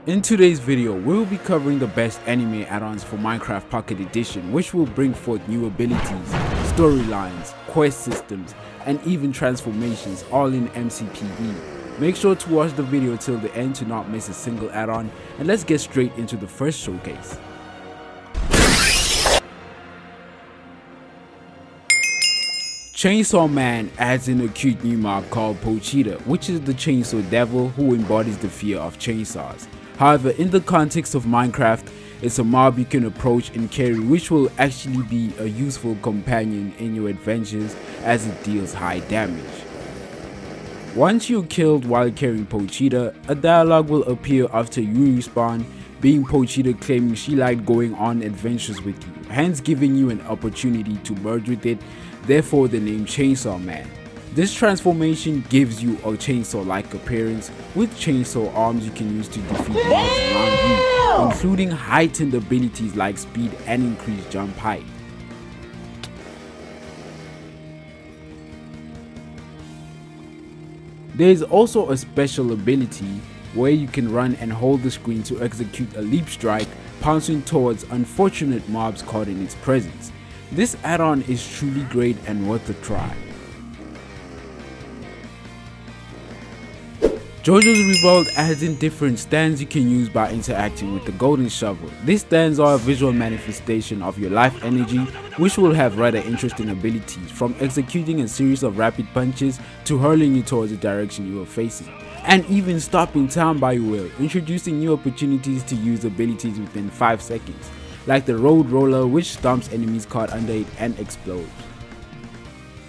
In today's video, we will be covering the best anime add-ons for Minecraft Pocket Edition, which will bring forth new abilities, storylines, quest systems, and even transformations, all in MCPE. Make sure to watch the video till the end to not miss a single add-on, and let's get straight into the first showcase. Chainsaw Man adds in a cute new mob called Pochita, which is the chainsaw devil who embodies the fear of chainsaws. However, in the context of Minecraft, it's a mob you can approach and carry, which will actually be a useful companion in your adventures as it deals high damage. Once you're killed while carrying Pochita, a dialogue will appear after you respawn, being Pochita claiming she liked going on adventures with you, hence giving you an opportunity to merge with it, therefore the name Chainsaw Man. This transformation gives you a chainsaw-like appearance with chainsaw arms you can use to defeat mobs around you, including heightened abilities like speed and increased jump height. There is also a special ability where you can run and hold the screen to execute a leap strike, pouncing towards unfortunate mobs caught in its presence. This add-on is truly great and worth a try. JoJo's Revolt adds in different stands you can use by interacting with the golden shovel. These stands are a visual manifestation of your life energy, which will have rather interesting abilities, from executing a series of rapid punches to hurling you towards the direction you are facing, and even stopping time by your will, introducing new opportunities to use abilities within 5 seconds, like the Road Roller, which stomps enemies caught under it and explodes.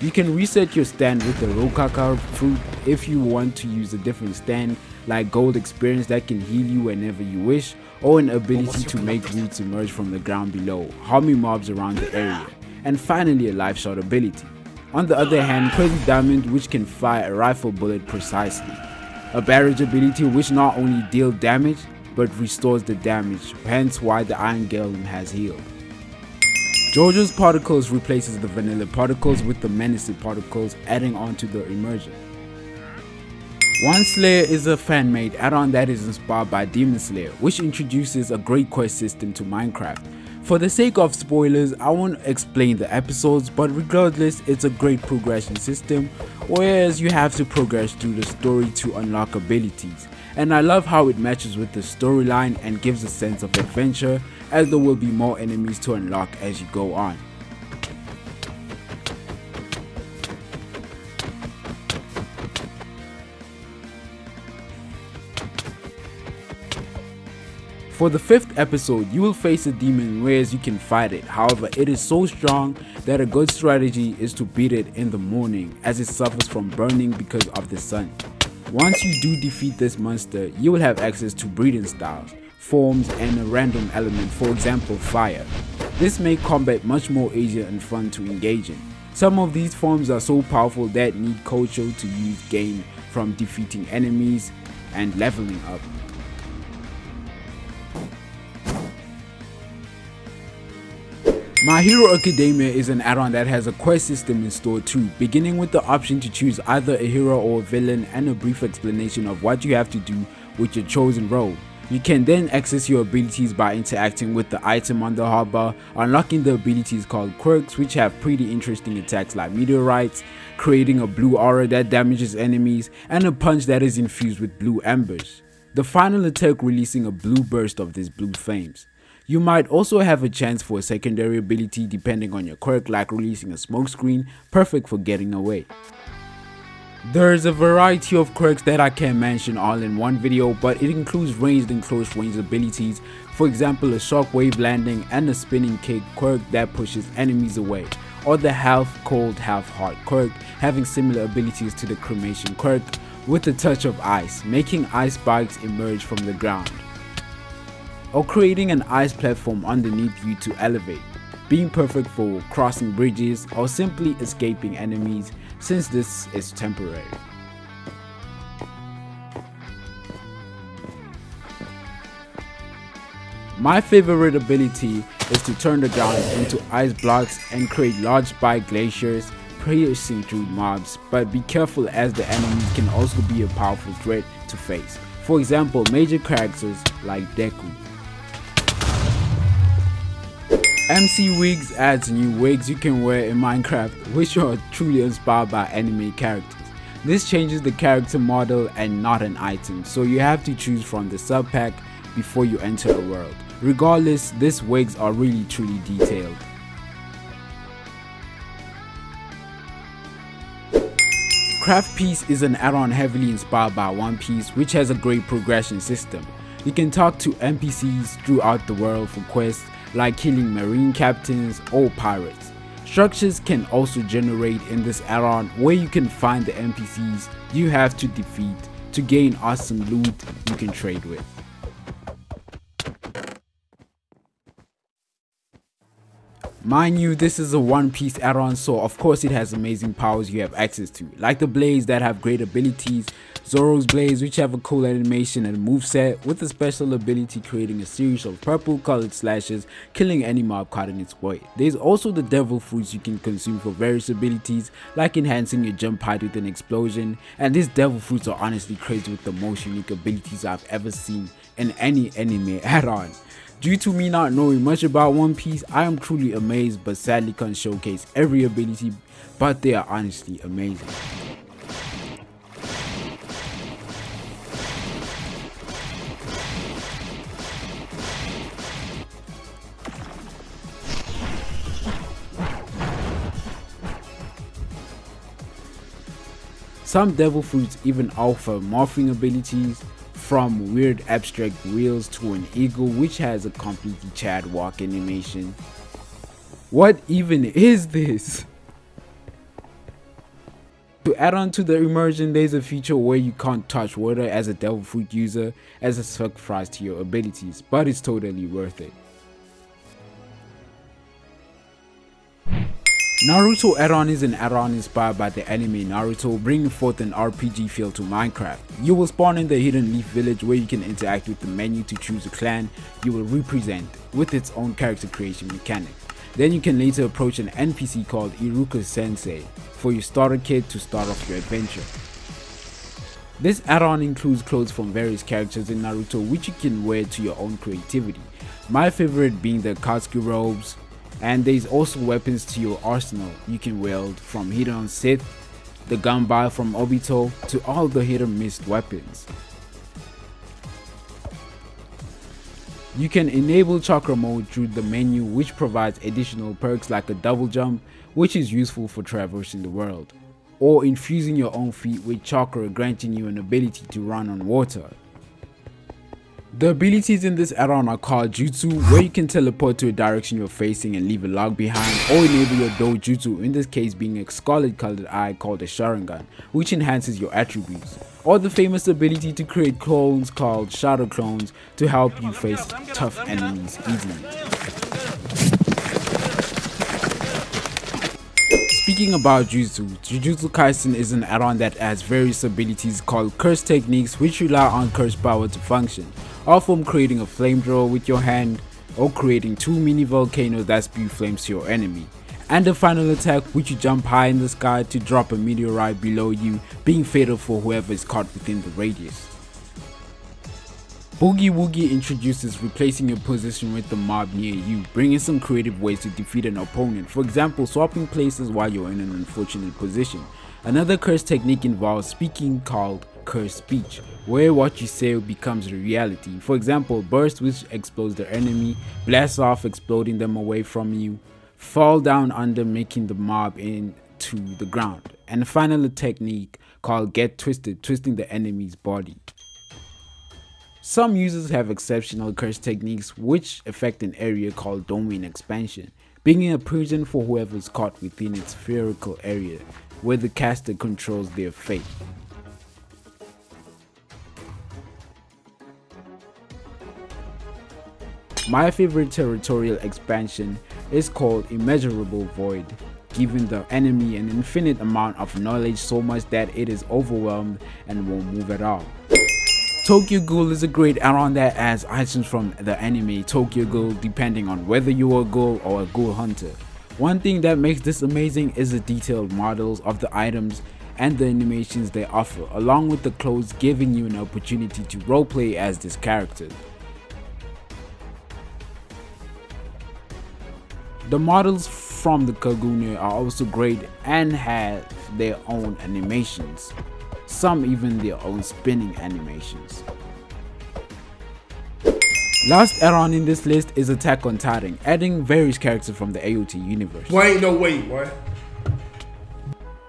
You can reset your stand with the Rokaka fruit if you want to use a different stand, like gold experience that can heal you whenever you wish, or an ability to make roots emerge from the ground below, harming mobs around the area, and finally a life shot ability. On the other hand, Crazy Diamond, which can fire a rifle bullet precisely, a barrage ability which not only deals damage but restores the damage, hence why the Iron Golem has healed. JoJo's Particles replaces the vanilla particles with the menacing particles, adding on to the immersion. One Slayer is a fan-made add-on that is inspired by Demon Slayer, which introduces a great quest system to Minecraft. For the sake of spoilers, I won't explain the episodes, but regardless, it's a great progression system, whereas you have to progress through the story to unlock abilities. And I love how it matches with the storyline and gives a sense of adventure, as there will be more enemies to unlock as you go on. For the 5th episode, you will face a demon, whereas you can fight it. However, it is so strong that a good strategy is to beat it in the morning, as it suffers from burning because of the sun. Once you do defeat this monster, you will have access to breeding styles, forms, and a random element, for example fire. This makes combat much more easier and fun to engage in. Some of these forms are so powerful that need culture to use gain from defeating enemies and leveling up. My Hero Academia is an add-on that has a quest system in store too, beginning with the option to choose either a hero or a villain and a brief explanation of what you have to do with your chosen role. You can then access your abilities by interacting with the item on the hotbar, unlocking the abilities called quirks, which have pretty interesting attacks like meteorites, creating a blue aura that damages enemies, and a punch that is infused with blue embers. The final attack releasing a blue burst of these blue flames. You might also have a chance for a secondary ability depending on your quirk, like releasing a smoke screen, perfect for getting away. There's a variety of quirks that I can't mention all in one video, but it includes ranged and close range abilities, for example a shockwave landing and a spinning kick quirk that pushes enemies away, or the half cold half hot quirk having similar abilities to the cremation quirk with a touch of ice, making ice spikes emerge from the ground, or creating an ice platform underneath you to elevate, being perfect for crossing bridges or simply escaping enemies, since this is temporary. My favorite ability is to turn the ground into ice blocks and create large spike glaciers, piercing through mobs, but be careful as the enemies can also be a powerful threat to face. For example, major characters like Deku. MCWigs adds new wigs you can wear in Minecraft, which are truly inspired by anime characters. This changes the character model and not an item, so you have to choose from the sub pack before you enter a world. Regardless, these wigs are really truly detailed. Craft Piece is an add-on heavily inspired by One Piece, which has a great progression system. You can talk to NPCs throughout the world for quests like killing marine captains or pirates. Structures can also generate in this add-on where you can find the NPCs you have to defeat to gain awesome loot you can trade with. Mind you, this is a One Piece add-on, so of course it has amazing powers you have access to, like the blades that have great abilities, Zoro's blades which have a cool animation and moveset with a special ability creating a series of purple colored slashes killing any mob caught in its way. There's also the devil fruits you can consume for various abilities like enhancing your jump height with an explosion, and these devil fruits are honestly crazy with the most unique abilities I've ever seen in any anime add-on. Due to me not knowing much about One Piece, I am truly amazed but sadly can't showcase every ability, but they are honestly amazing. Some devil fruits even offer morphing abilities, from weird abstract wheels to an eagle which has a completely Chad walk animation. What even is this? To add on to the immersion, there's a feature where you can't touch water as a devil fruit user as a sacrifice to your abilities, but it's totally worth it. Naruto add-on is an add-on inspired by the anime Naruto, bringing forth an RPG feel to Minecraft. You will spawn in the Hidden Leaf village where you can interact with the menu to choose a clan you will represent with its own character creation mechanic. Then you can later approach an NPC called Iruka Sensei for your starter kit to start off your adventure. This add-on includes clothes from various characters in Naruto which you can wear to your own creativity. My favorite being the Katsuki robes. And there's also weapons to your arsenal you can wield, from Hidden Sith, the Gunbai from Obito, to all the hidden mist weapons. You can enable chakra mode through the menu, which provides additional perks like a double jump, which is useful for traversing the world, or infusing your own feet with chakra, granting you an ability to run on water. The abilities in this add-on are called Jutsu, where you can teleport to a direction you're facing and leave a log behind, or enable your Dojutsu, in this case being a scarlet colored eye called a Sharingan, which enhances your attributes, or the famous ability to create clones called Shadow Clones to help you face tough enemies easily. Speaking about Jujutsu Kaisen is an add-on that has various abilities called curse techniques which rely on curse power to function, all from creating a flamethrower with your hand or creating 2 mini volcanoes that spew flames to your enemy, and the final attack which you jump high in the sky to drop a meteorite below you, being fatal for whoever is caught within the radius. Boogie Woogie introduces replacing your position with the mob near you, bringing some creative ways to defeat an opponent, for example swapping places while you're in an unfortunate position. Another curse technique involves speaking called curse speech, where what you say becomes a reality, for example burst which explodes the enemy, blast off exploding them away from you, fall down under making the mob into the ground, and a final technique called get twisted, twisting the enemy's body. Some users have exceptional curse techniques which affect an area called domain expansion, being a prison for whoever is caught within its spherical area, where the caster controls their fate. My favorite territorial expansion is called Immeasurable Void, giving the enemy an infinite amount of knowledge so much that it is overwhelmed and won't move at all. Tokyo Ghoul is a great add-on that adds items from the anime Tokyo Ghoul depending on whether you're a ghoul or a ghoul hunter. One thing that makes this amazing is the detailed models of the items and the animations they offer, along with the clothes giving you an opportunity to roleplay as this character. The models from the Kagune are also great and have their own animations, some even their own spinning animations. Last add-on in this list is Attack on Titan, adding various characters from the AOT universe. Boy, ain't no way, boy.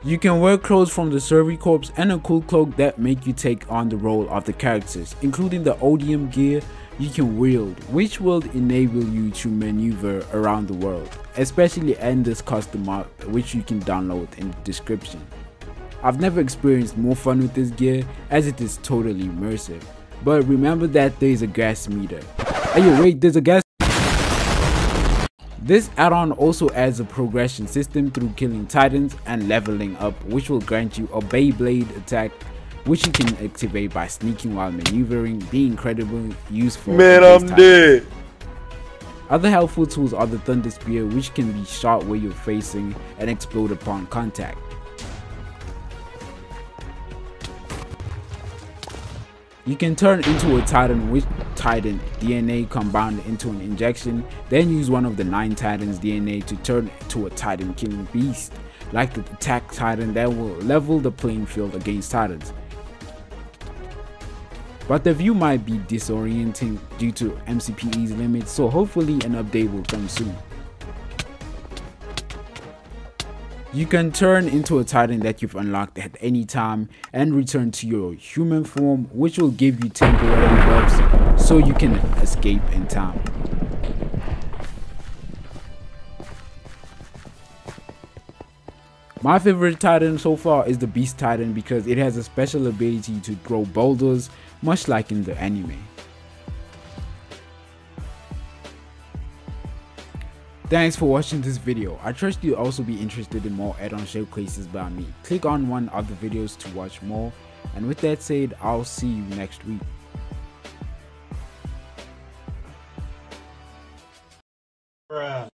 You can wear clothes from the Survey Corps and a cool cloak that make you take on the role of the characters, including the odium gear you can wield, which will enable you to maneuver around the world, especially in this custom mod which you can download in the description. I've never experienced more fun with this gear as it is totally immersive, but remember that there is a gas meter. Hey wait, there's a gas. This add-on also adds a progression system through killing titans and leveling up, which will grant you a Beyblade attack which you can activate by sneaking while maneuvering, being incredibly useful. Man, I'm dead. Other helpful tools are the Thunder Spear, which can be shot where you're facing and explode upon contact. You can turn into a Titan with Titan DNA combined into an injection, then use one of the 9 Titans DNA to turn into a Titan killing beast, like the Attack Titan that will level the playing field against Titans. But the view might be disorienting due to MCPE's limits, so hopefully an update will come soon. You can turn into a Titan that you've unlocked at any time and return to your human form, which will give you temporary buffs so you can escape in time. My favorite Titan so far is the Beast Titan because it has a special ability to throw boulders, much like in the anime. Thanks for watching this video. I trust you'll also be interested in more add-on showcases by me. Click on one of the videos to watch more, and with that said, I'll see you next week. Bruh.